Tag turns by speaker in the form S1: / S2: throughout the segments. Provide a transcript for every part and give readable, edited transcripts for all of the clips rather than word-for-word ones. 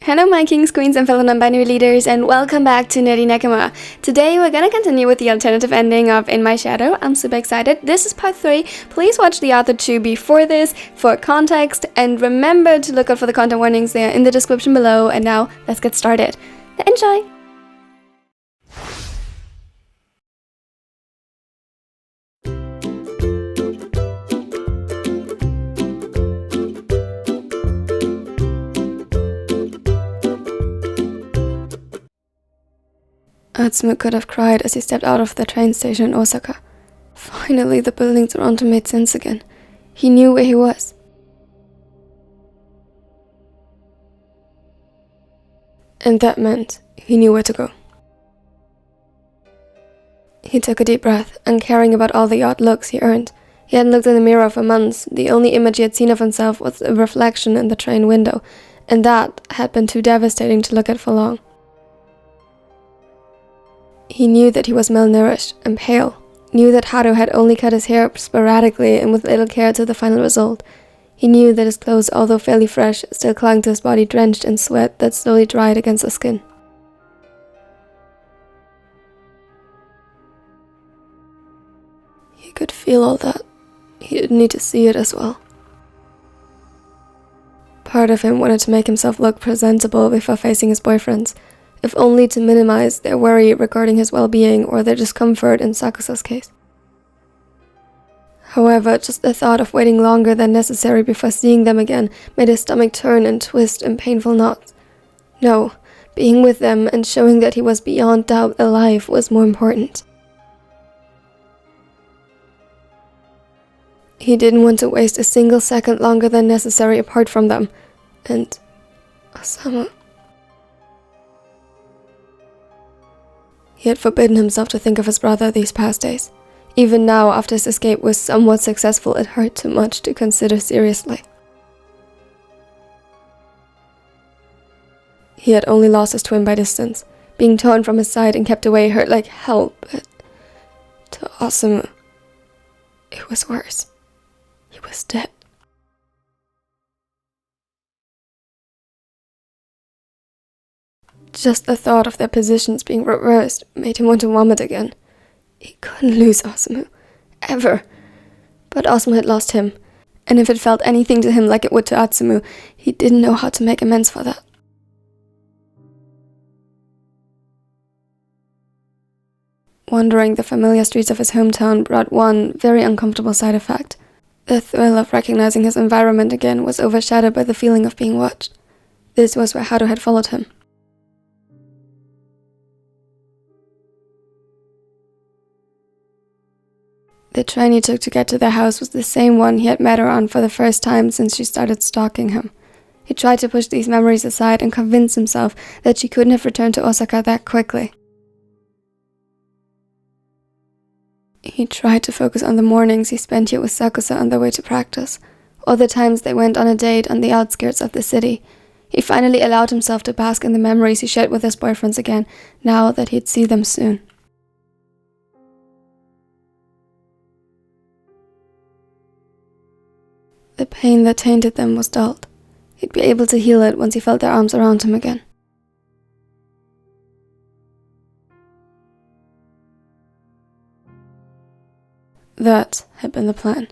S1: Hello my kings, queens, and fellow non-binary leaders, and welcome back to Nerdy Nekama. Today we're gonna continue with the alternative ending of In My Shadow. I'm super excited. This is part 3. Please watch the other 2 before this for context, and remember to look out for the content warnings there in the description below. And now, let's get started. Enjoy! Atsumu could have cried as he stepped out of the train station in Osaka. Finally, the buildings around him made sense again. He knew where he was. And that meant he knew where to go. He took a deep breath, uncaring about all the odd looks he earned. He hadn't looked in the mirror for months. The only image he had seen of himself was a reflection in the train window, and that had been too devastating to look at for long. He knew that he was malnourished and pale, knew that Haru had only cut his hair sporadically and with little care to the final result. He knew that his clothes, although fairly fresh, still clung to his body drenched in sweat that slowly dried against the skin. He could feel all that. He didn't need to see it as well. Part of him wanted to make himself look presentable before facing his boyfriends, if only to minimize their worry regarding his well-being or their discomfort in Sakusa's case. However, just the thought of waiting longer than necessary before seeing them again made his stomach turn and twist in painful knots. No, being with them and showing that he was beyond doubt alive was more important. He didn't want to waste a single second longer than necessary apart from them. And Osamu. He had forbidden himself to think of his brother these past days. Even now, after his escape was somewhat successful, it hurt too much to consider seriously. He had only lost his twin by distance. Being torn from his side and kept away hurt like hell, but to Osamu, it was worse. He was dead. Just the thought of their positions being reversed made him want to vomit again. He couldn't lose Osamu. Ever. But Osamu had lost him, and if it felt anything to him like it would to Atsumu, he didn't know how to make amends for that. Wandering the familiar streets of his hometown brought one very uncomfortable side effect. The thrill of recognizing his environment again was overshadowed by the feeling of being watched. This was where Haru had followed him. The train he took to get to their house was the same one he had met her on for the first time since she started stalking him. He tried to push these memories aside and convince himself that she couldn't have returned to Osaka that quickly. He tried to focus on the mornings he spent here with Sakusa on their way to practice, or the times they went on a date on the outskirts of the city. He finally allowed himself to bask in the memories he shared with his boyfriends again, now that he'd see them soon. The pain that tainted them was dulled. He'd be able to heal it once he felt their arms around him again. That had been the plan.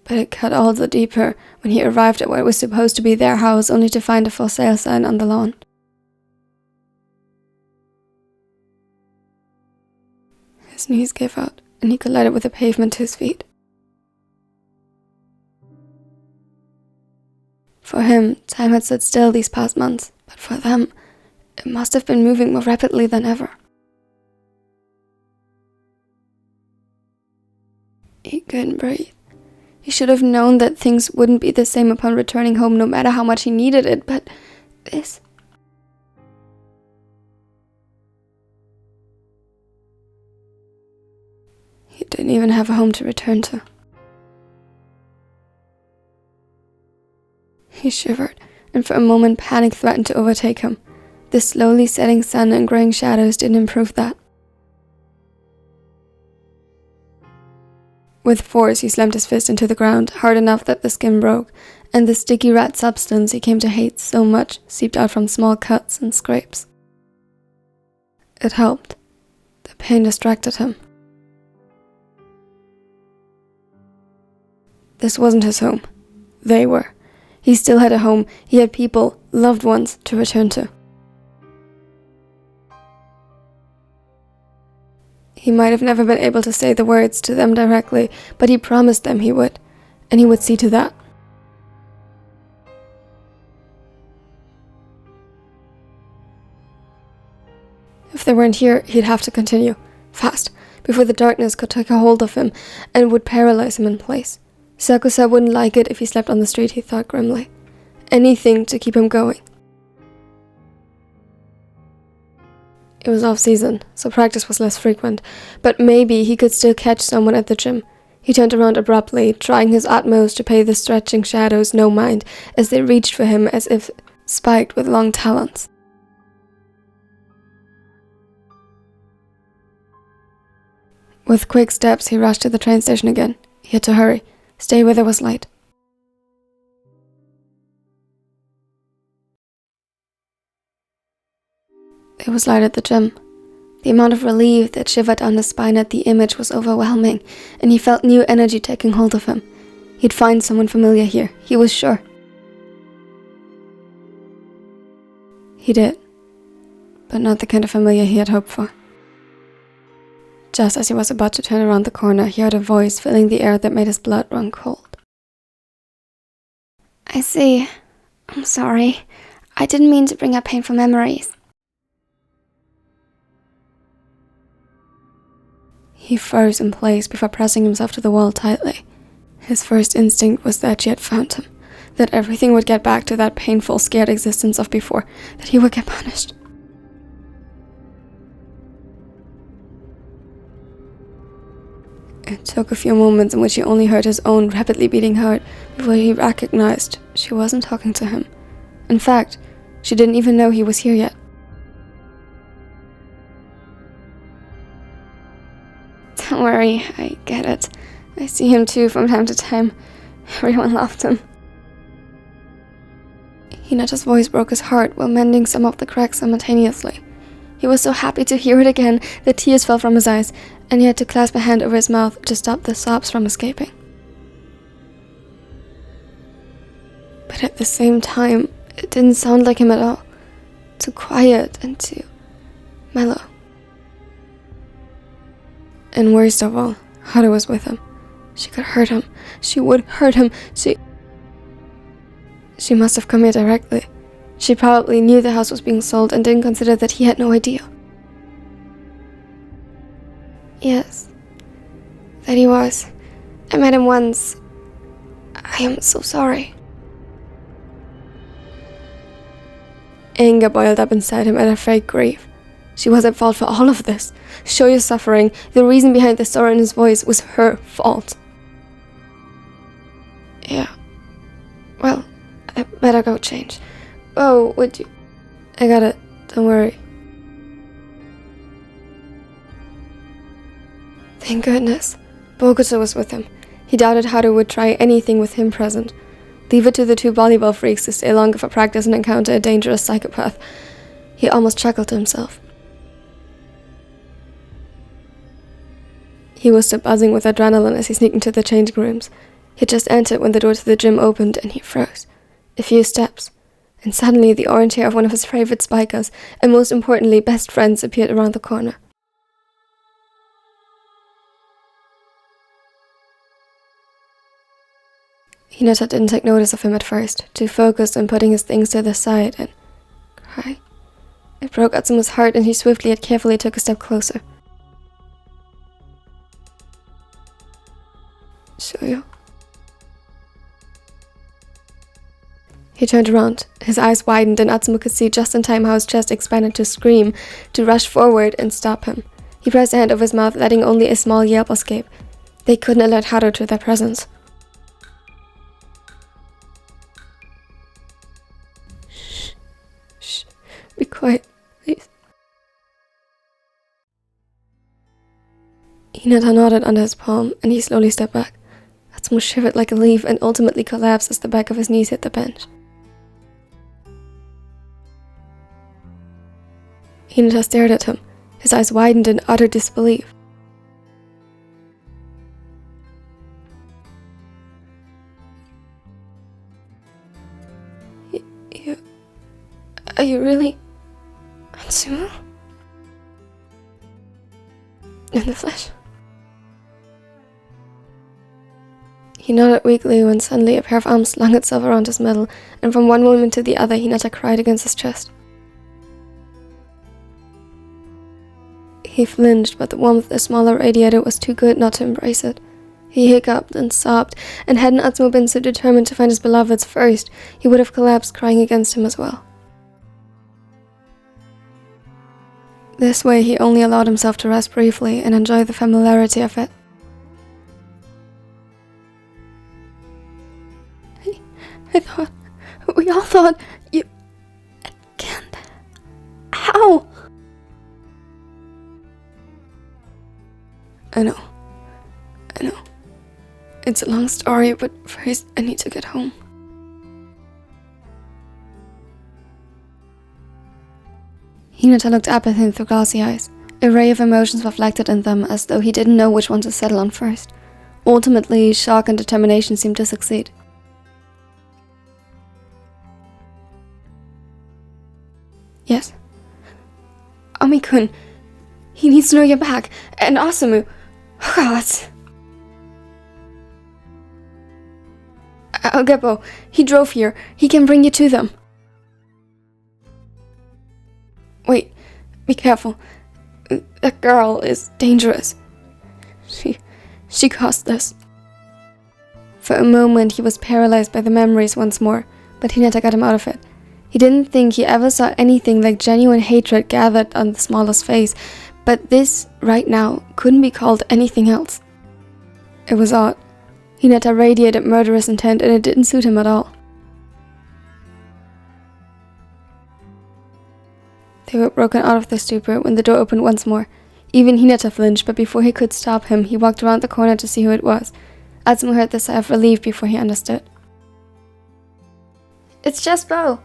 S1: But it cut all the deeper when he arrived at what was supposed to be their house only to find a for sale sign on the lawn. His knees gave out, and he collided with the pavement to his feet. For him, time had stood still these past months, but for them, it must have been moving more rapidly than ever. He couldn't breathe. He should have known that things wouldn't be the same upon returning home no matter how much he needed it, but this... He didn't even have a home to return to. He shivered, and for a moment panic threatened to overtake him. The slowly setting sun and growing shadows didn't improve that. With force, he slammed his fist into the ground, hard enough that the skin broke, and the sticky red substance he came to hate so much seeped out from small cuts and scrapes. It helped. The pain distracted him. This wasn't his home. They were. He still had a home. He had people, loved ones, to return to. He might have never been able to say the words to them directly, but he promised them he would, and he would see to that. If they weren't here, he'd have to continue, fast, before the darkness could take a hold of him and would paralyze him in place. Sakusa wouldn't like it if he slept on the street, he thought grimly. Anything to keep him going. It was off-season, so practice was less frequent, but maybe he could still catch someone at the gym. He turned around abruptly, trying his utmost to pay the stretching shadows no mind as they reached for him as if spiked with long talons. With quick steps, he rushed to the train station again. He had to hurry, stay where there was light. There was light at the gym. The amount of relief that shivered down his spine at the image was overwhelming, and he felt new energy taking hold of him. He'd find someone familiar here, he was sure. He did, but not the kind of familiar he had hoped for. Just as he was about to turn around the corner, he heard a voice filling the air that made his blood run cold.
S2: I see. I'm sorry. I didn't mean to bring up painful memories.
S1: He froze in place before pressing himself to the wall tightly. His first instinct was that she had found him, that everything would get back to that painful, scared existence of before, that he would get punished. It took a few moments in which he only heard his own rapidly beating heart before he recognized she wasn't talking to him. In fact, she didn't even know he was here yet.
S2: Don't worry, I get it. I see him too from time to time. Everyone loved him.
S1: Hinata's voice broke his heart while mending some of the cracks simultaneously. He was so happy to hear it again that tears fell from his eyes, and he had to clasp a hand over his mouth to stop the sobs from escaping. But at the same time, it didn't sound like him at all. Too quiet and too mellow. And worst of all, Haru was with him. She could hurt him. She would hurt him. She must have come here directly. She probably knew the house was being sold and didn't consider that he had no idea.
S2: Yes, that he was. I met him once. I am so sorry.
S1: Anger boiled up inside him at her fake grief. She was at fault for all of this. Shoya's suffering, the reason behind the sorrow in his voice, was her fault.
S2: Yeah. Well, I better go change. Oh, would you?
S1: I got it. Don't worry. Thank goodness. Bokuto was with him. He doubted Haru would try anything with him present. Leave it to the two volleyball freaks to stay longer for practice and encounter a dangerous psychopath. He almost chuckled to himself. He was still buzzing with adrenaline as he sneaked into the changing rooms. He just entered when the door to the gym opened and he froze. A few steps, and suddenly the orange hair of one of his favorite spikers, and most importantly best friends, appeared around the corner. Hinata didn't take notice of him at first, too focused on putting his things to the side, and cry. It broke Atsumo's heart, and he swiftly yet carefully took a step closer. Shoyo. He turned around. His eyes widened, and Atsumu could see just in time how his chest expanded to scream, to rush forward and stop him. He pressed a hand over his mouth, letting only a small yelp escape. They couldn't alert Haru to their presence. Shh. Be quiet, please. Hinata nodded under his palm, and he slowly stepped back.
S2: Atsumu shivered like a leaf and ultimately collapsed as the back of his knees hit the bench. Hinata stared at him, his eyes widened in utter disbelief. Are you really Atsumu? In the flesh? He nodded weakly when suddenly a pair of arms slung itself around his middle, and from one moment to the other Hinata cried against his chest. He flinched, but the warmth the smaller radiated was too good not to embrace it. He hiccuped and sobbed, and hadn't Atsumu been so determined to find his beloveds first, he would have collapsed crying against him as well. This way he only allowed himself to rest briefly and enjoy the familiarity of it. We all thought you... I can't... How? I know. It's a long story, but first I need to get home. Hinata looked up at him through glassy eyes. A ray of emotions reflected in them as though he didn't know which one to settle on first. Ultimately, shock and determination seemed to succeed. Yes. Ami-kun, he needs to know you're back, and Atsumu. Oh God. Geppo, he drove here. He can bring you to them. Wait, be careful. That girl is dangerous. She caused this. For a moment he was paralyzed by the memories once more, but Hinata got him out of it. He didn't think he ever saw anything like genuine hatred gathered on the smallest face, but this, right now, couldn't be called anything else. It was odd. Hinata radiated murderous intent and it didn't suit him at all. They were broken out of their stupor when the door opened once more. Even Hinata flinched, but before he could stop him, he walked around the corner to see who it was. Atsumu heard the sigh of relief before he understood. It's just Bo.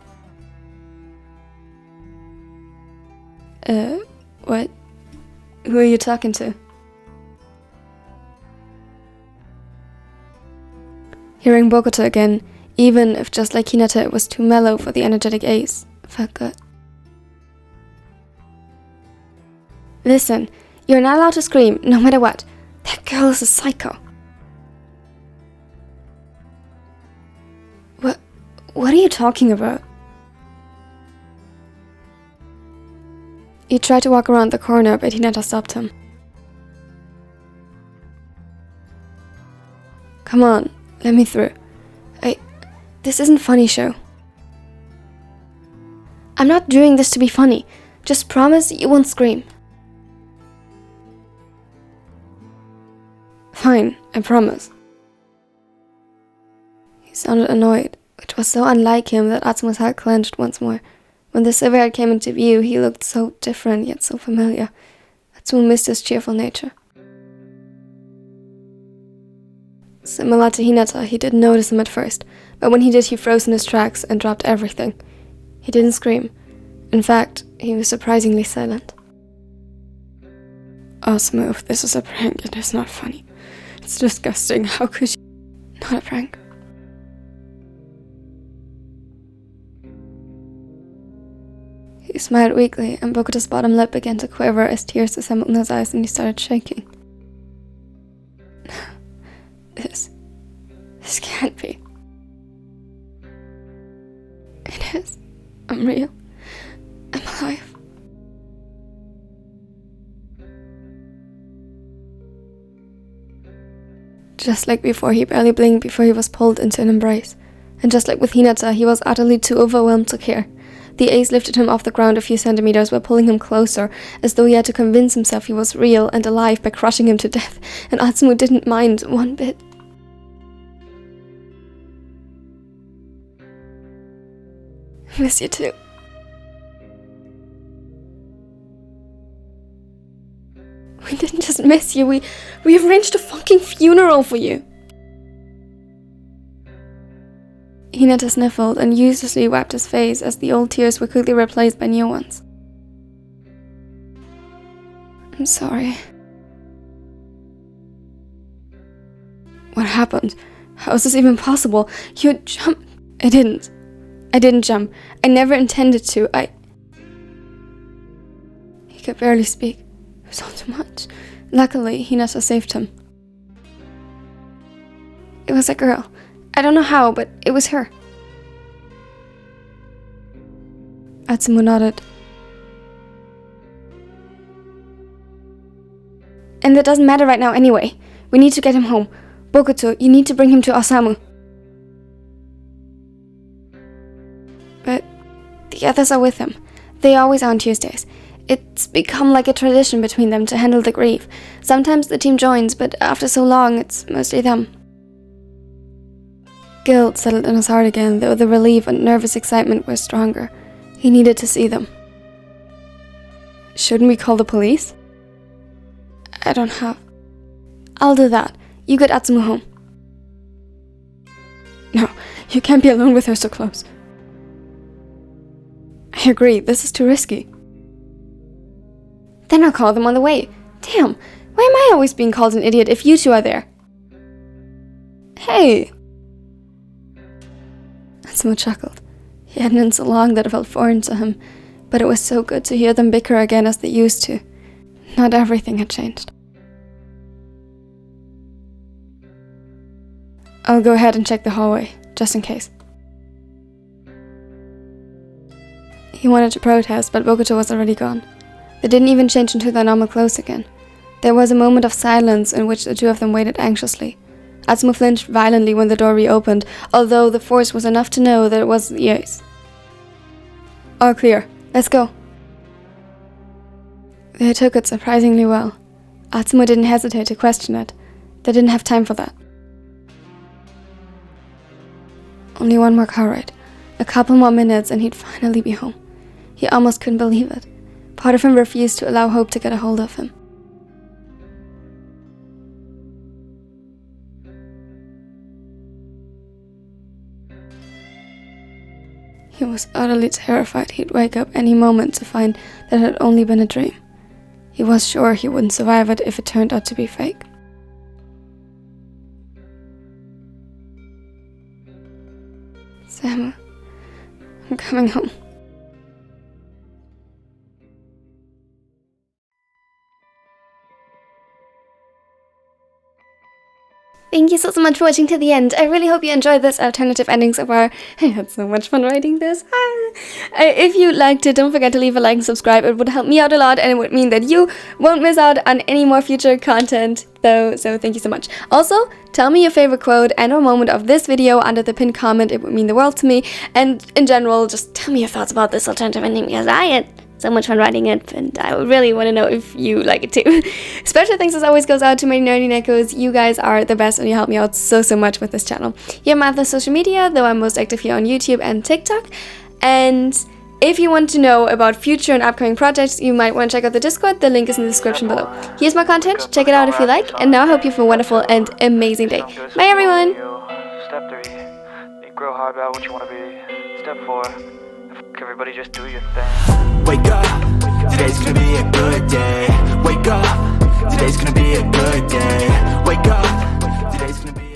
S2: What? Who are you talking to? Hearing Bokuto again, even if just like Hinata it was too mellow for the energetic ace, felt good. Listen, you're not allowed to scream, no matter what. That girl is a psycho. What are you talking about? He tried to walk around the corner, but Hinata stopped him. Come on, let me through. This isn't funny, show. I'm not doing this to be funny. Just promise you won't scream. Fine, I promise. He sounded annoyed, which was so unlike him that Atsumu's heart clenched once more. When the silverhead came into view, he looked so different yet so familiar. Atsumu missed his cheerful nature. Similar to Hinata, he didn't notice him at first, but when he did, he froze in his tracks and dropped everything. He didn't scream. In fact, he was surprisingly silent. Atsumu, if this is a prank, it is not funny. It's disgusting. How could you? Not a prank. He smiled weakly, and Bokuto's bottom lip began to quiver as tears assembled in his eyes and he started shaking. This can't be. It is. I'm real. I'm alive. Just like before, he barely blinked before he was pulled into an embrace. And just like with Hinata, he was utterly too overwhelmed to care. The ace lifted him off the ground a few centimeters while pulling him closer, as though he had to convince himself he was real and alive by crushing him to death, and Atsumu didn't mind one bit. I miss you too. We didn't just miss you, we arranged a fucking funeral for you. Hinata sniffled and uselessly wiped his face as the old tears were quickly replaced by new ones. I'm sorry. What happened? How is this even possible? You jumped. I didn't jump. I never intended to. He could barely speak. It was all too much. Luckily, Hinata saved him. It was a girl. I don't know how, but it was her. Atsumu nodded. And that doesn't matter right now anyway. We need to get him home. Bokuto, you need to bring him to Osamu. But the others are with him. They always are on Tuesdays. It's become like a tradition between them to handle the grief. Sometimes the team joins, but after so long, it's mostly them. Guilt settled in his heart again, though the relief and nervous excitement were stronger. He needed to see them. Shouldn't we call the police? I don't have. I'll do that. You get Atsumu home. No, you can't be alone with her so close. I agree, this is too risky. Then I'll call them on the way. Damn, why am I always being called an idiot if you two are there? Hey! Atsumu chuckled. He hadn't been so long that it felt foreign to him, but it was so good to hear them bicker again as they used to. Not everything had changed. I'll go ahead and check the hallway, just in case. He wanted to protest, but Bokuto was already gone. They didn't even change into their normal clothes again. There was a moment of silence in which the two of them waited anxiously. Atsumu flinched violently when the door reopened, although the force was enough to know that it was the ace. All clear. Let's go. They took it surprisingly well. Atsumu didn't hesitate to question it. They didn't have time for that. Only one more car ride. A couple more minutes and he'd finally be home. He almost couldn't believe it. Part of him refused to allow hope to get a hold of him. He was utterly terrified he'd wake up any moment to find that it had only been a dream. He was sure he wouldn't survive it if it turned out to be fake. Sam, I'm coming home.
S1: Thank you so much for watching to the end. I really hope you enjoyed this alternative ending so far. I had so much fun writing this. If you liked it, don't forget to leave a like and subscribe. It would help me out a lot and it would mean that you won't miss out on any more future content though, so thank you so much. Also, tell me your favorite quote and or moment of this video under the pinned comment. It would mean the world to me. And in general, just tell me your thoughts about this alternative ending because I had so much fun writing it, and I really want to know if you like it too. Special thanks as always goes out to my nerdy neckos. You guys are the best and you help me out so much with this channel. You have my other social media, though I'm most active here on YouTube and TikTok. And if you want to know about future and upcoming projects, you might want to check out the Discord. The link is in the description below. Here's my content. Check it out if you like. And now I hope you have a wonderful and amazing day. Bye everyone!
S3: Step 3, think real hard about what you want to be. Step 4, everybody just do your thing.
S4: Wake up, today's gonna be a good day. Wake up, today's gonna be a good day. Wake up, today's gonna be